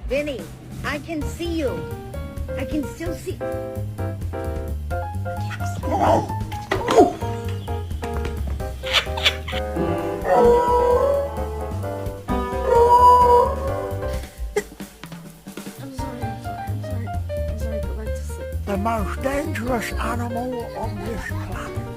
Vinny, I can see you. I can still see. The most dangerous animal on this planet.